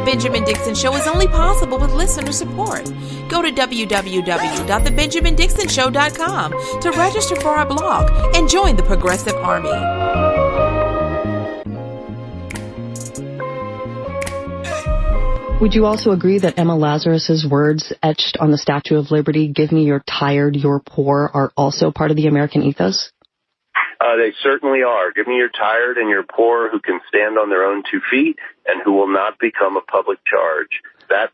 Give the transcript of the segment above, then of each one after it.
Benjamin Dixon Show is only possible with listener support. Go to www.thebenjamindixonshow.com to register for our blog and join the Progressive Army. Would you also agree that Emma Lazarus's words etched on the Statue of Liberty, "Give me your tired, your poor," are also part of the American ethos? They certainly are. Give me your tired and your poor who can stand on their own 2 feet and who will not become a public charge. That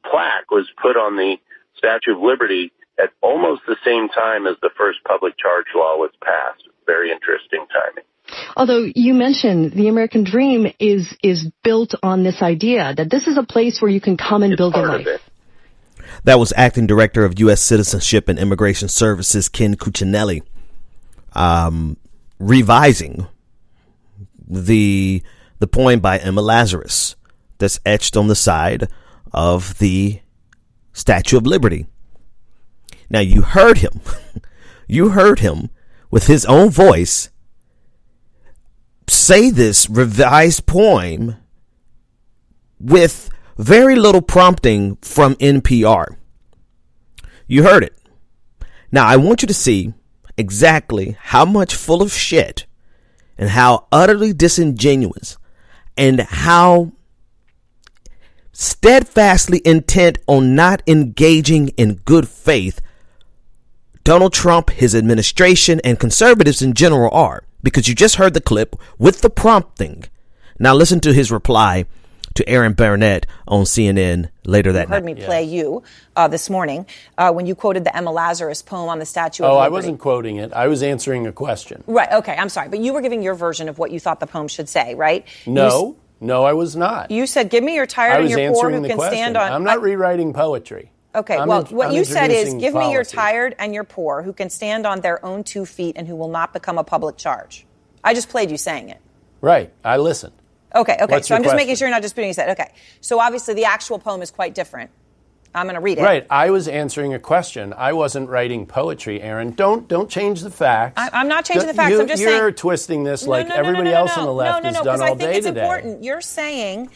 plaque was put on the Statue of Liberty at almost the same time as the first public charge law was passed. Very interesting timing. Although you mentioned the American dream is built on this idea that this is a place where you can come and build a life. That was Acting Director of U.S. Citizenship and Immigration Services, Ken-Cuccinelli, revising the poem by Emma Lazarus that's etched on the side of the Statue of Liberty. Now, you heard him. You heard him with his own voice say this revised poem with very little prompting from NPR. You heard it. Now, I want you to see exactly how much full of shit and how utterly disingenuous and how steadfastly intent on not engaging in good faith Donald Trump, his administration, and conservatives in general are. Because you just heard the clip with the prompting. Now listen to his reply to Aaron Barnett on CNN later that night. You heard me play you this morning when you quoted the Emma Lazarus poem on the Statue of Liberty. I wasn't quoting it. I was answering a question. Right. Okay. I'm sorry. But you were giving your version of what you thought the poem should say, right? No, I was not. You said, give me your tired and your poor who can stand on. I'm not rewriting poetry. Okay, what you said is, give me your tired and your poor who can stand on their own 2 feet and who will not become a public charge. I just played you saying it. Right. I listened. Okay. So I'm just making sure you're not disputing what you said. Okay. So obviously the actual poem is quite different. I'm going to read it. Right. I was answering a question. I wasn't writing poetry, Aaron. Don't change the facts. I'm not changing the facts. I'm just saying. You're twisting this like everybody else on the left has done all day today. No, because I think it's important. You're saying...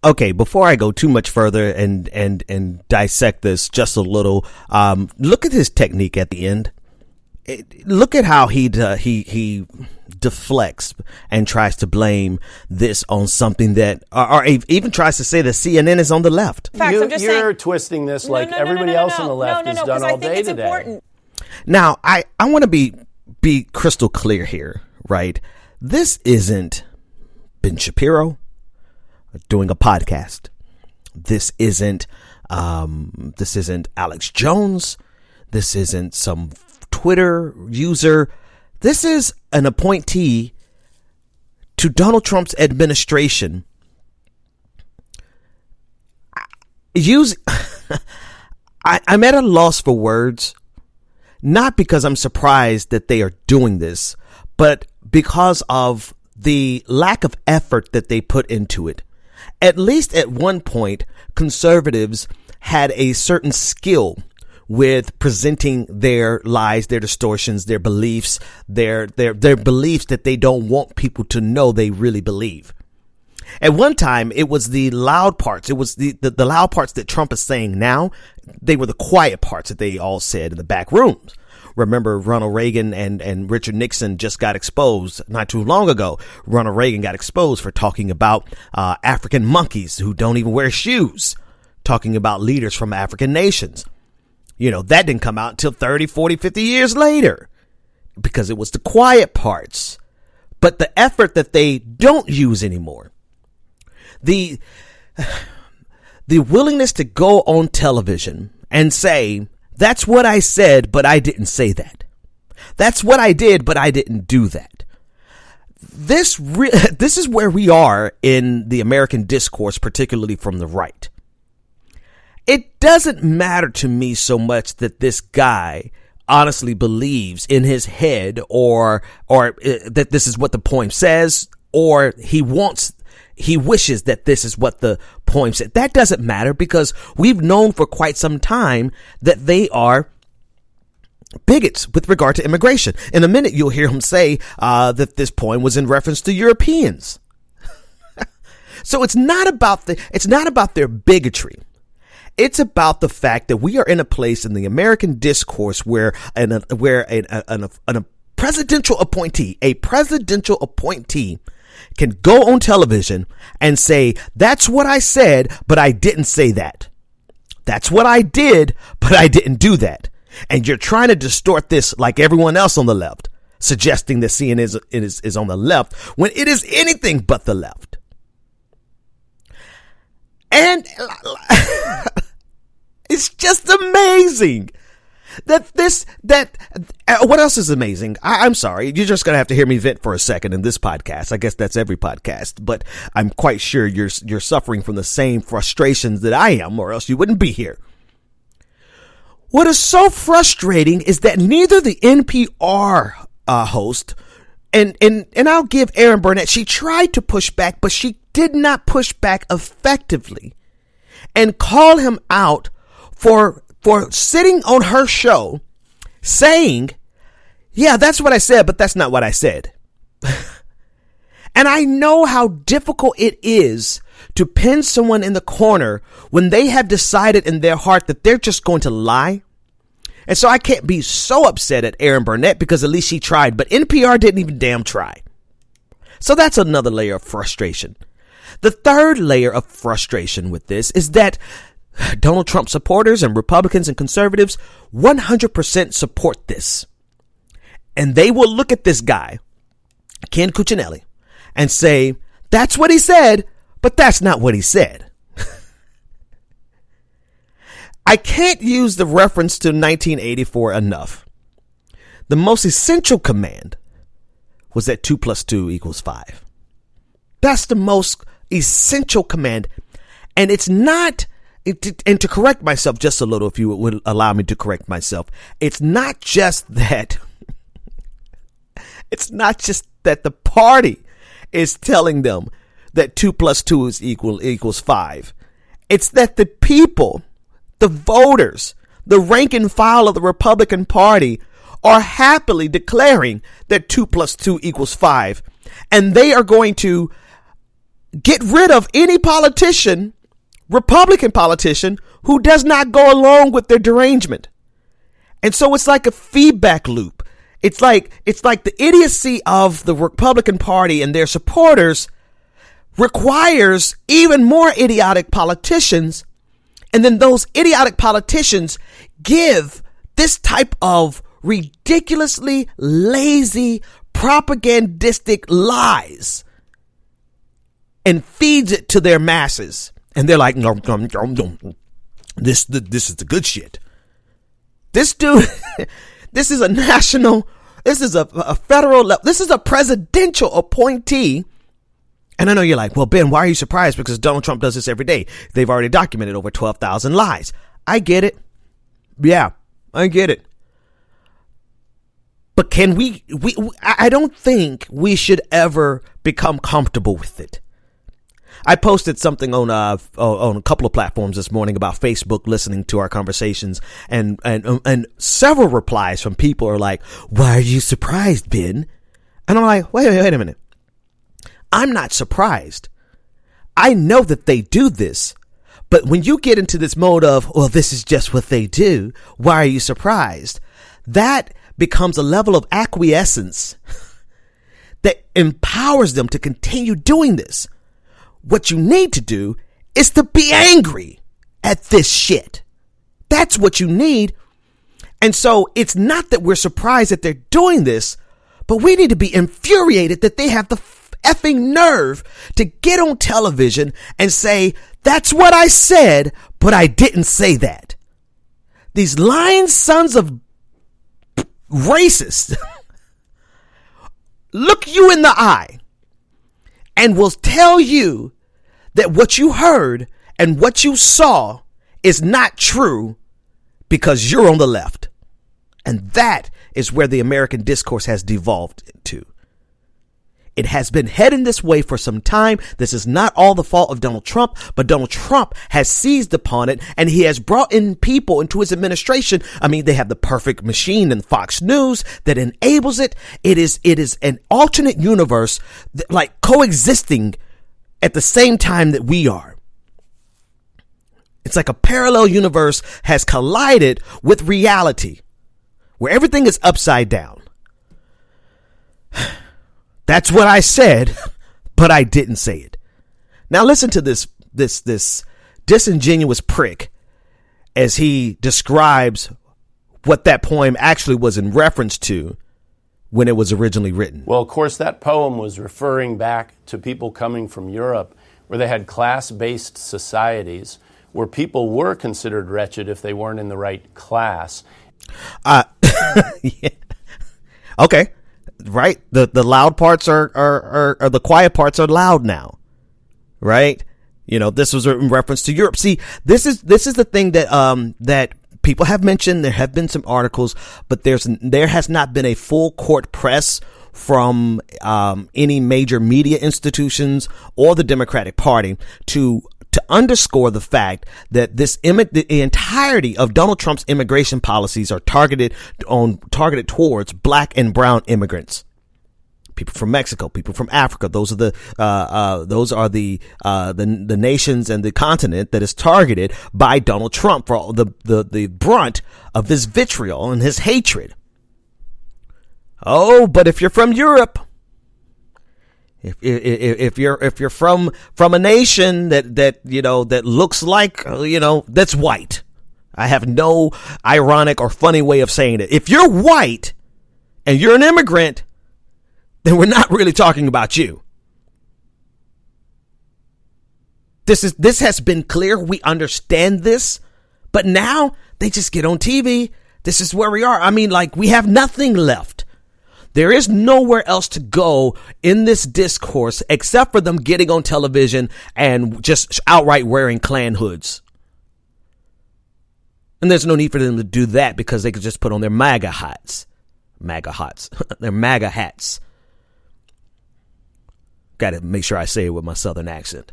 Okay, before I go too much further and dissect this just a little, look at his technique at the end. Look at how he deflects and tries to blame this on something that, or even tries to say that CNN is on the left. You're twisting this like everybody else on the left has done all day today. Important. Now, I want to be crystal clear here, right? This isn't Ben Shapiro doing a podcast. This isn't Alex Jones. This isn't some Twitter user. This is an appointee to Donald Trump's administration. I'm at a loss for words, not because I'm surprised that they are doing this, but because of the lack of effort that they put into it. At least at one point, conservatives had a certain skill with presenting their lies, their distortions, their beliefs, their beliefs that they don't want people to know they really believe. At one time, it was the loud parts. It was the loud parts that Trump is saying now. They were the quiet parts that they all said in the back rooms. Remember, Ronald Reagan and Richard Nixon just got exposed not too long ago. Ronald Reagan got exposed for talking about African monkeys who don't even wear shoes, talking about leaders from African nations. You know, that didn't come out until 30, 40, 50 years later because it was the quiet parts. But the effort that they don't use anymore, the willingness to go on television and say, that's what I said, but I didn't say that. That's what I did, but I didn't do that. This is where we are in the American discourse, particularly from the right. It doesn't matter to me so much that this guy honestly believes in his head or that this is what the poem says, or he wishes that this is what the poem said. That doesn't matter because we've known for quite some time that they are bigots with regard to immigration. In a minute, you'll hear him say that this poem was in reference to Europeans. So it's not about their bigotry. It's about the fact that we are in a place in the American discourse where a presidential appointee can go on television and say, that's what I said, but I didn't say that. That's what I did, but I didn't do that. And you're trying to distort this like everyone else on the left, suggesting that CNN is on the left when it is anything but the left. And it's just amazing that what else is amazing? I'm sorry. You're just going to have to hear me vent for a second in this podcast. I guess that's every podcast, but I'm quite sure you're suffering from the same frustrations that I am, or else you wouldn't be here. What is so frustrating is that neither the NPR host and I'll give Erin Burnett, she tried to push back, but she did not push back effectively and call him out for sitting on her show saying, yeah, that's what I said, but that's not what I said. And I know how difficult it is to pin someone in the corner when they have decided in their heart that they're just going to lie. And so I can't be so upset at Erin Burnett because at least she tried, but NPR didn't even damn try. So that's another layer of frustration. The third layer of frustration with this is that Donald Trump supporters and Republicans and conservatives 100% support this. And they will look at this guy, Ken-Cuccinelli, and say, that's what he said, but that's not what he said. I can't use the reference to 1984 enough. The most essential command was that 2 + 2 = 5. That's the most essential command. And it's not, and to correct myself just a little, if you would allow me to correct myself, it's not just that, the party is telling them that 2 + 2 = 5. It's that the people, the voters, the rank and file of the Republican Party are happily declaring that 2 + 2 = 5. And they are going to get rid of any politician, Republican politician, who does not go along with their derangement. And so it's like a feedback loop. It's like the idiocy of the Republican Party and their supporters requires even more idiotic politicians. And then those idiotic politicians give this type of ridiculously lazy propagandistic lies and feeds it to their masses. And they're like, no, this is the good shit. This dude, this is a national, this is a federal level, this is a presidential appointee. And I know you're like, well, Ben, why are you surprised? Because Donald Trump does this every day. They've already documented over 12,000 lies. I get it. Yeah, I get it. But can I don't think we should ever become comfortable with it. I posted something on a couple of platforms this morning about Facebook listening to our conversations, and several replies from people are like, why are you surprised, Ben? And I'm like, wait a minute. I'm not surprised. I know that they do this, but when you get into this mode of, well, this is just what they do, why are you surprised? That becomes a level of acquiescence that empowers them to continue doing this. What you need to do is to be angry at this shit. That's what you need. And so it's not that we're surprised that they're doing this, but we need to be infuriated that they have the effing nerve to get on television and say, that's what I said, but I didn't say that. These lying sons of racists look you in the eye and will tell you that what you heard and what you saw is not true because you're on the left. And that is where the American discourse has devolved to. It has been heading this way for some time. This is not all the fault of Donald Trump, but Donald Trump has seized upon it, and he has brought in people into his administration. I mean, they have the perfect machine in Fox News that enables it. It is an alternate universe, like coexisting at the same time that we are. It's like a parallel universe has collided with reality where everything is upside down. That's what I said, but I didn't say it. Now listen to this disingenuous prick as he describes what that poem actually was in reference to when it was originally written. Well, of course, that poem was referring back to people coming from Europe where they had class-based societies where people were considered wretched if they weren't in the right class. Yeah. Okay. Right. The loud parts are the quiet parts are loud now. Right. You know, this was in reference to Europe. See, this is the thing that people have mentioned. There have been some articles, but there has not been a full court press from any major media institutions or the Democratic Party to underscore the fact that the entirety of Donald Trump's immigration policies are targeted towards black and brown immigrants. People from Mexico, people from Africa. Those are the nations and the continent that is targeted by Donald Trump for all the brunt of his vitriol and his hatred. Oh, but if you're from Europe, if you're from a nation that looks like that's white, I have no ironic or funny way of saying it. If you're white and you're an immigrant, then we're not really talking about you. This has been clear. We understand this, but now they just get on TV. This is where we are. I mean, like, we have nothing left. There is nowhere else to go in this discourse except for them getting on television and just outright wearing Klan hoods. And there's no need for them to do that because they could just put on their MAGA hats. Their MAGA hats. Got to make sure I say it with my Southern accent.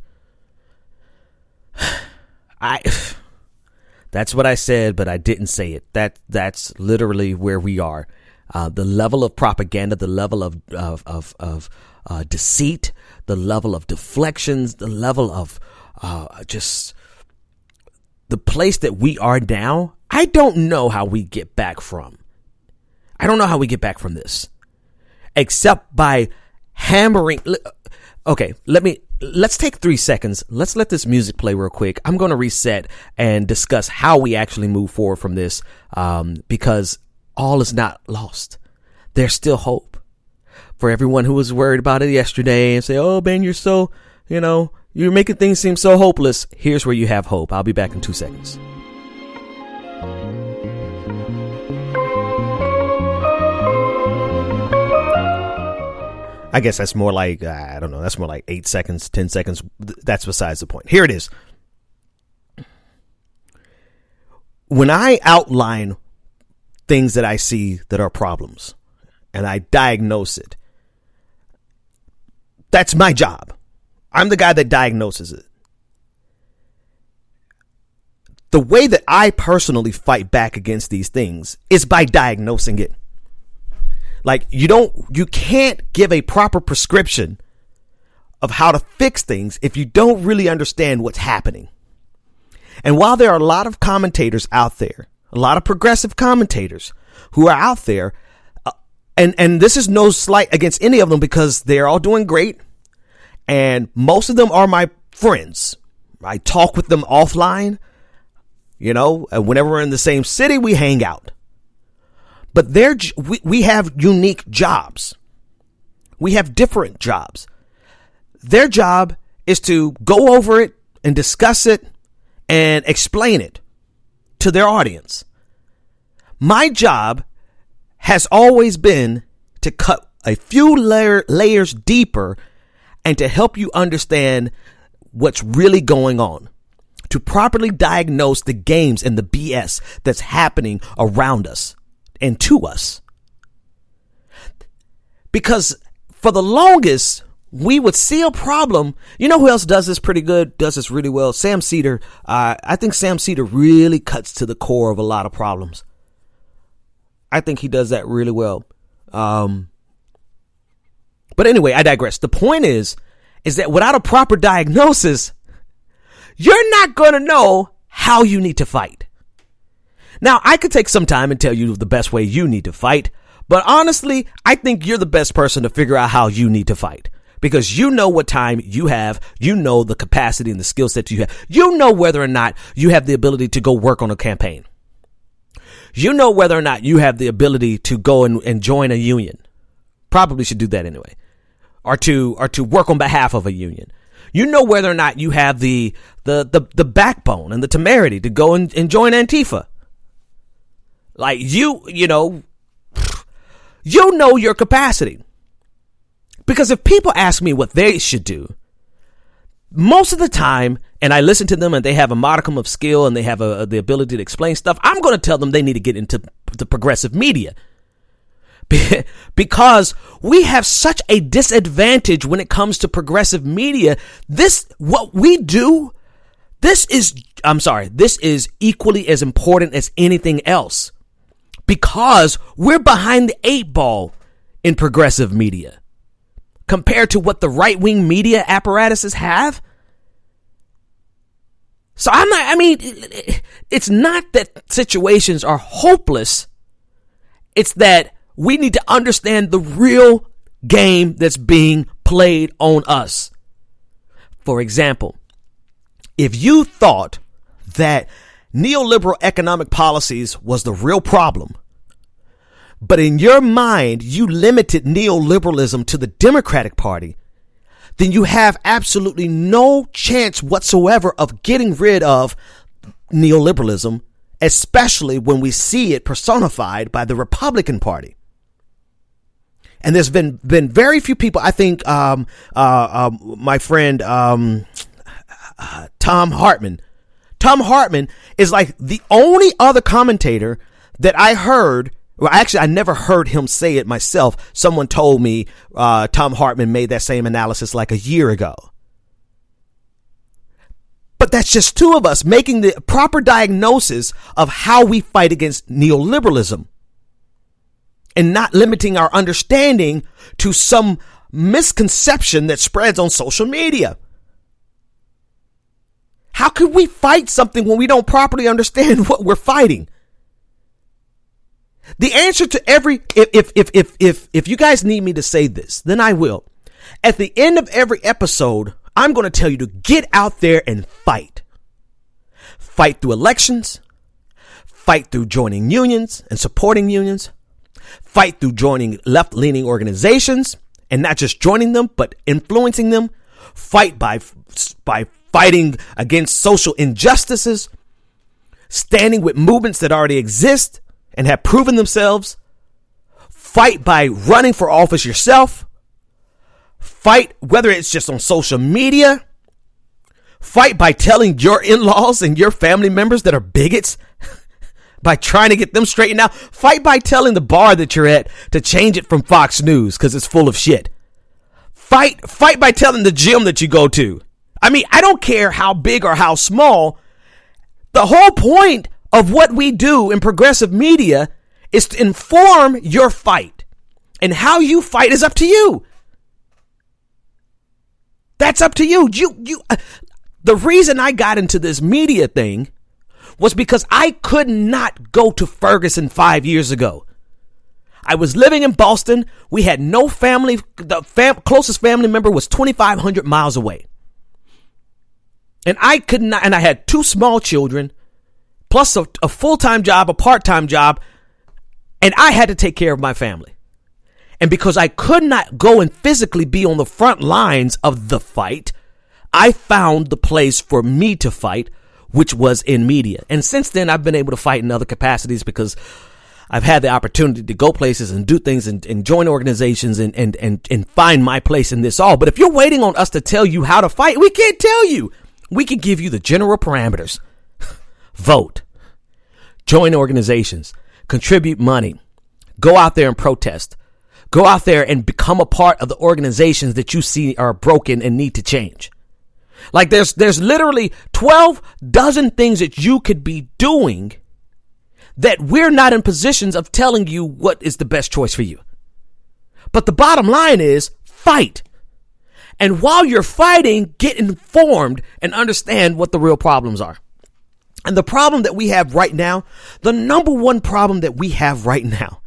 That's what I said, but I didn't say it. That's literally where we are. The level of propaganda, the level of deceit, the level of deflections, the level of just the place that we are now. I don't know how we get back from. I don't know how we get back from this, except by hammering. Okay, let's take 3 seconds. Let's let this music play real quick. I'm going to reset and discuss how we actually move forward from this, because all is not lost. There's still hope for everyone who was worried about it yesterday and say, oh, Ben, you're so, you're making things seem so hopeless. Here's where you have hope. I'll be back in 2 seconds. I guess that's more like, I don't know, that's more like 8 seconds, 10 seconds. That's besides the point. Here it is. When I outline things that I see that are problems and I diagnose it, that's my job. I'm the guy that diagnoses it. The way that I personally fight back against these things is by diagnosing it. Like, you can't give a proper prescription of how to fix things if you don't really understand what's happening. And while there are a lot of commentators out there, a lot of progressive commentators who are out there, and this is no slight against any of them because they're all doing great. And most of them are my friends. I talk with them offline, whenever we're in the same city, we hang out. But we have unique jobs. We have different jobs. Their job is to go over it and discuss it and explain it to their audience. My job has always been to cut a few layers deeper and to help you understand what's really going on, to properly diagnose the games and the BS that's happening around us and to us. Because for the longest, we would see a problem. You know who else does this pretty good, does this really well? Sam Cedar. I think Sam Cedar really cuts to the core of a lot of problems. I think he does that really well. But anyway, I digress. The point is is that without a proper diagnosis, you're not going to know how you need to fight. Now, I could take some time and tell you the best way you need to fight, but honestly, I think you're the best person to figure out how you need to fight, because you know what time you have, you know the capacity and the skill set you have, you know whether or not you have the ability to go work on a campaign. You know whether or not you have the ability to go and join a union. Probably should do that anyway. Or to work on behalf of a union. You know whether or not you have the backbone and the temerity to go and join Antifa. Like you know your capacity. Because if people ask me what they should do, most of the time, and I listen to them and they have a modicum of skill and they have the ability to explain stuff, I'm going to tell them they need to get into the progressive media. Because we have such a disadvantage when it comes to progressive media. What we do, this is equally as important as anything else. Because we're behind the 8 ball in progressive media compared to what the right-wing media apparatuses have. So it's not that situations are hopeless. It's that we need to understand the real game that's being played on us. For example, if you thought that neoliberal economic policies was the real problem, but in your mind you limited neoliberalism to the Democratic Party, then you have absolutely no chance whatsoever of getting rid of neoliberalism, especially when we see it personified by the Republican Party. And there's been very few people. I think my friend Tom Hartman is like the only other commentator that I heard. Well, actually, I never heard him say it myself. Someone told me Tom Hartman made that same analysis like a year ago. But that's just two of us making the proper diagnosis of how we fight against neoliberalism and not limiting our understanding to some misconception that spreads on social media. How could we fight something when we don't properly understand what we're fighting? The answer to if you guys need me to say this, then I will. At the end of every episode, I'm going to tell you to get out there and fight. Fight through elections. Fight through joining unions and supporting unions. Fight through joining left-leaning organizations and not just joining them, but influencing them. Fight by fighting against social injustices. Standing with movements that already exist and have proven themselves. Fight by running for office yourself. Fight whether it's just on social media. Fight by telling your in-laws and your family members that are bigots, by trying to get them straightened out. Fight by telling the bar that you're at to change it from Fox News because it's full of shit. Fight by telling the gym that you go to. I mean, I don't care how big or how small. The whole point of what we do in progressive media is to inform your fight. And how you fight is up to you. That's up to you. The reason I got into this media thing was because I could not go to Ferguson 5 years ago. I was living in Boston. We had no family. The closest family member was 2,500 miles away. And I could not, and I had 2 small children, plus a full-time job, a part-time job, and I had to take care of my family. And because I could not go and physically be on the front lines of the fight, I found the place for me to fight, which was in media. And since then, I've been able to fight in other capacities because I've had the opportunity to go places and do things and join organizations and find my place in this all. But if you're waiting on us to tell you how to fight, we can't tell you. We can give you the general parameters. Vote. Join organizations. Contribute money. Go out there and protest. Go out there and become a part of the organizations that you see are broken and need to change. Like there's literally 12 dozen things that you could be doing that we're not in positions of telling you what is the best choice for you. But the bottom line is fight. And while you're fighting, get informed and understand what the real problems are. And the problem that we have right now, the number one problem that we have right now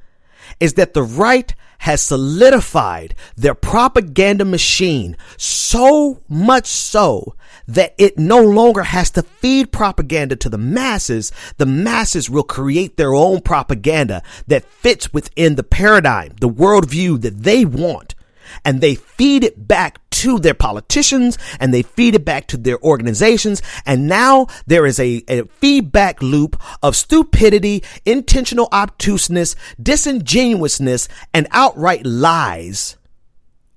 is that the right has solidified their propaganda machine so much so that it no longer has to feed propaganda to the masses. The masses will create their own propaganda that fits within the paradigm, the worldview that they want. And they feed it back to their politicians and they feed it back to their organizations. And now there is a feedback loop of stupidity, intentional obtuseness, disingenuousness, and outright lies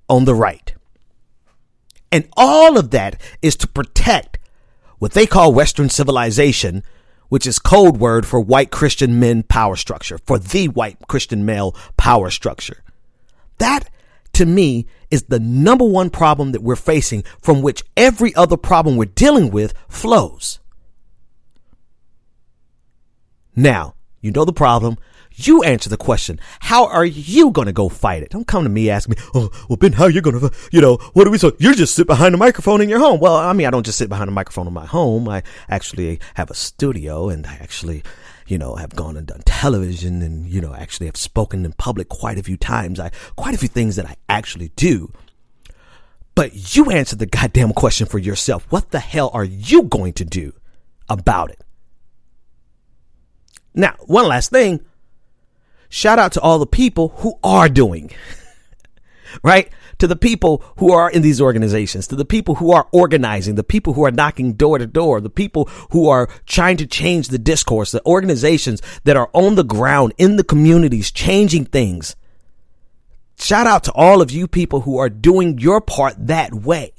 on the right. And all of that is to protect what they call Western civilization, which is code word for white Christian men power structure, for the white Christian male power structure. That, to me, is the number one problem that we're facing, from which every other problem we're dealing with flows. Now, you know the problem. You answer the question. How are you going to go fight it? Don't come to me asking me, oh, well, Ben, how are you going to, what do we say? You just sit behind the microphone in your home. Well, I mean, I don't just sit behind the microphone in my home. I actually have a studio, and I actually, have gone and done television, and, actually have spoken in public quite a few times. Quite a few things that I actually do. But you answer the goddamn question for yourself. What the hell are you going to do about it? Now, one last thing. Shout out to all the people who are doing, right? To the people who are in these organizations, to the people who are organizing, the people who are knocking door to door, the people who are trying to change the discourse, the organizations that are on the ground in the communities, changing things. Shout out to all of you people who are doing your part that way.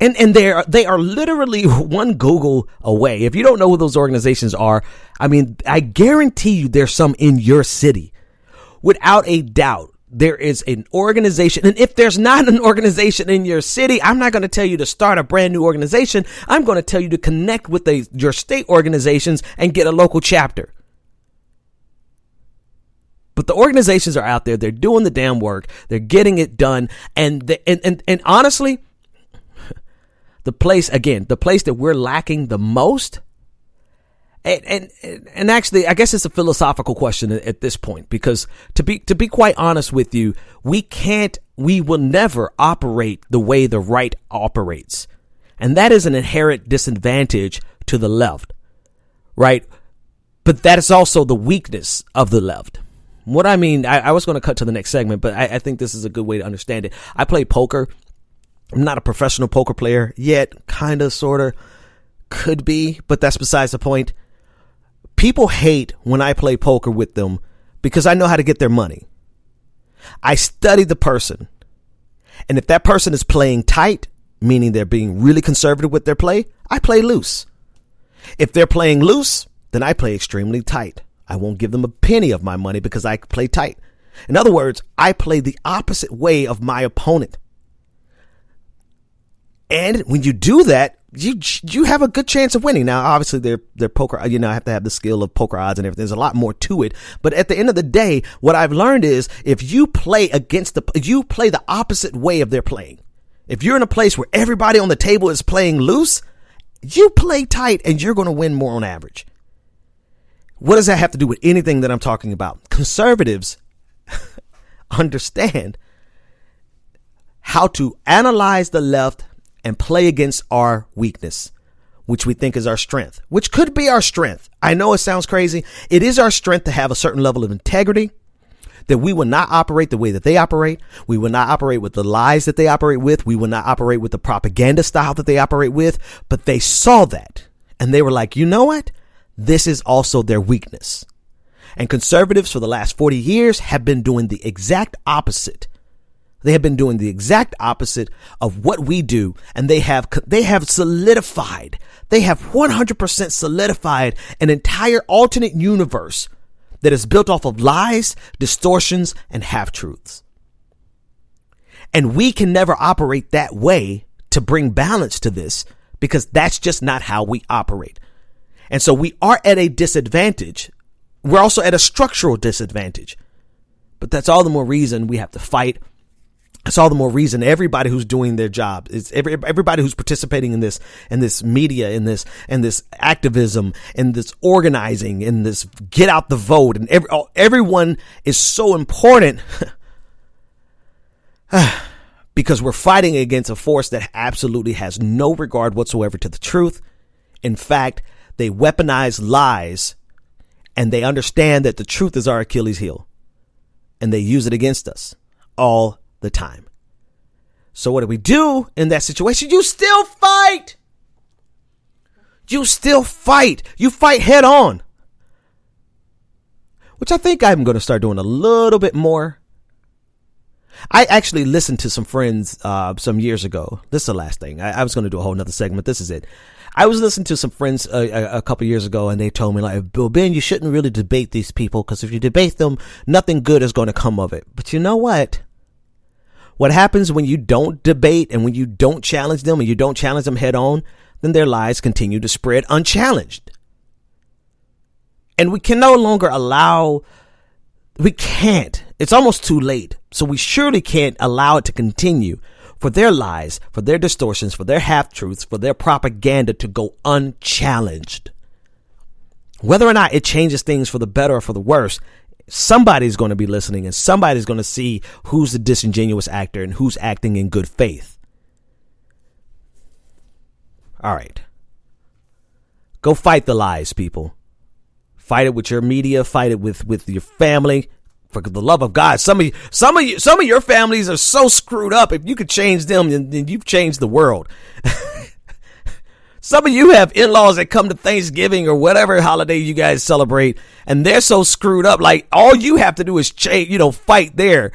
And they are literally one Google away. If you don't know who those organizations are, I mean, I guarantee you there's some in your city. Without a doubt, there is an organization. And if there's not an organization in your city, I'm not going to tell you to start a brand new organization. I'm going to tell you to connect with your state organizations and get a local chapter. But the organizations are out there. They're doing the damn work. They're getting it done. And honestly, the place that we're lacking the most, and actually, I guess it's a philosophical question at this point, because to be quite honest with you, we will never operate the way the right operates. And that is an inherent disadvantage to the left, right? But that is also the weakness of the left. What I mean, I was going to cut to the next segment, but I think this is a good way to understand it. I play poker. I'm not a professional poker player yet, kind of, sort of, could be, but that's besides the point. People hate when I play poker with them because I know how to get their money. I study the person. And if that person is playing tight, meaning they're being really conservative with their play, I play loose. If they're playing loose, then I play extremely tight. I won't give them a penny of my money because I play tight. In other words, I play the opposite way of my opponent. And when you do that, you have a good chance of winning. Now, obviously, they're poker. I have to have the skill of poker odds and everything. There's a lot more to it. But at the end of the day, what I've learned is if you play the opposite way of their playing. If you're in a place where everybody on the table is playing loose, you play tight and you're going to win more on average. What does that have to do with anything that I'm talking about? Conservatives understand how to analyze the left and play against our weakness, which we think is our strength, which could be our strength. I know it sounds crazy. It is our strength to have a certain level of integrity, that we will not operate the way that they operate. We will not operate with the lies that they operate with. We will not operate with the propaganda style that they operate with. But they saw that and they were like, you know what? This is also their weakness. And conservatives for the last 40 years have been doing the exact opposite. They have been doing the exact opposite of what we do. And they have solidified. They have 100% solidified an entire alternate universe that is built off of lies, distortions, and half-truths. And we can never operate that way to bring balance to this because that's just not how we operate. And so we are at a disadvantage. We're also at a structural disadvantage. But that's all the more reason we have to fight It's all the more reason everybody who's doing their job, it's everybody who's participating in this media, in this activism, in this organizing, in this get out the vote, and everyone is so important because we're fighting against a force that absolutely has no regard whatsoever to the truth. In fact, they weaponize lies, and they understand that the truth is our Achilles heel, and they use it against us all the time. So what do we do in that situation? You still fight. You still fight. You fight head on, which I think I'm going to start doing a little bit more. I actually listened to some friends some years ago. This is the last thing. I was going to do a whole nother segment. This is it. I was listening to some friends a couple years ago, and they told me, like, Bill, Ben, you shouldn't really debate these people, because if you debate them, nothing good is going to come of it. But you know what? What happens when you don't debate and when you don't challenge them and you don't challenge them head on, then their lies continue to spread unchallenged. And we can no longer we can't. It's almost too late. So we surely can't allow it to continue for their lies, for their distortions, for their half-truths, for their propaganda to go unchallenged. Whether or not it changes things for the better or for the worse, somebody's going to be listening, and somebody's going to see who's the disingenuous actor and who's acting in good faith. All right. Go fight the lies, people. Fight it with your media. Fight it with your family. For the love of God, some of your families are so screwed up. If you could change them, then you've changed the world. Some of you have in-laws that come to Thanksgiving or whatever holiday you guys celebrate, and they're so screwed up. Like, all you have to do is change, fight your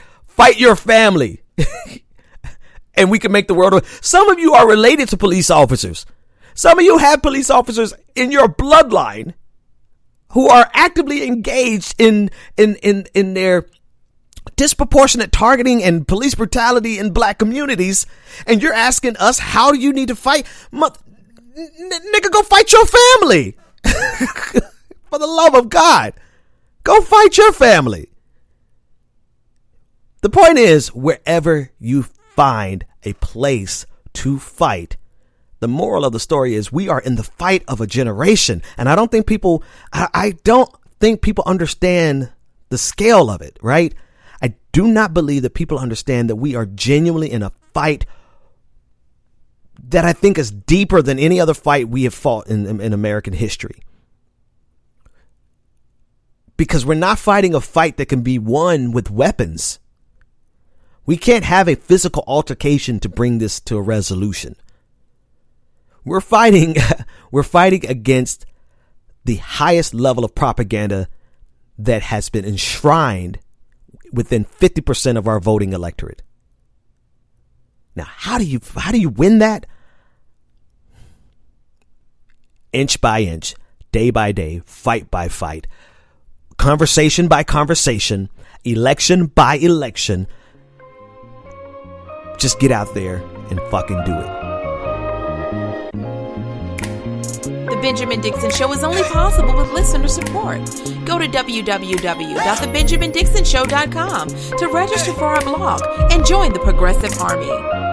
family, and we can make the world. Some of you are related to police officers. Some of you have police officers in your bloodline who are actively engaged in their disproportionate targeting and police brutality in black communities, and you're asking us, how do you need to fight? Nigga, go fight your family. For the love of God, go fight your family. The point is, wherever you find a place to fight, the moral of the story is we are in the fight of a generation. And I don't think people understand the scale of it, right? I do not believe that people understand that we are genuinely in a fight that I think is deeper than any other fight we have fought in American history. Because we're not fighting a fight that can be won with weapons. We can't have a physical altercation to bring this to a resolution. We're fighting against the highest level of propaganda that has been enshrined within 50% of our voting electorate. Now, how do you win that? Inch by inch, day by day, fight by fight, conversation by conversation, election by election. Just get out there and fucking do it. The Benjamin Dixon Show is only possible with listener support. Go to www.thebenjamindixonshow.com to register for our blog and join the Progressive Army.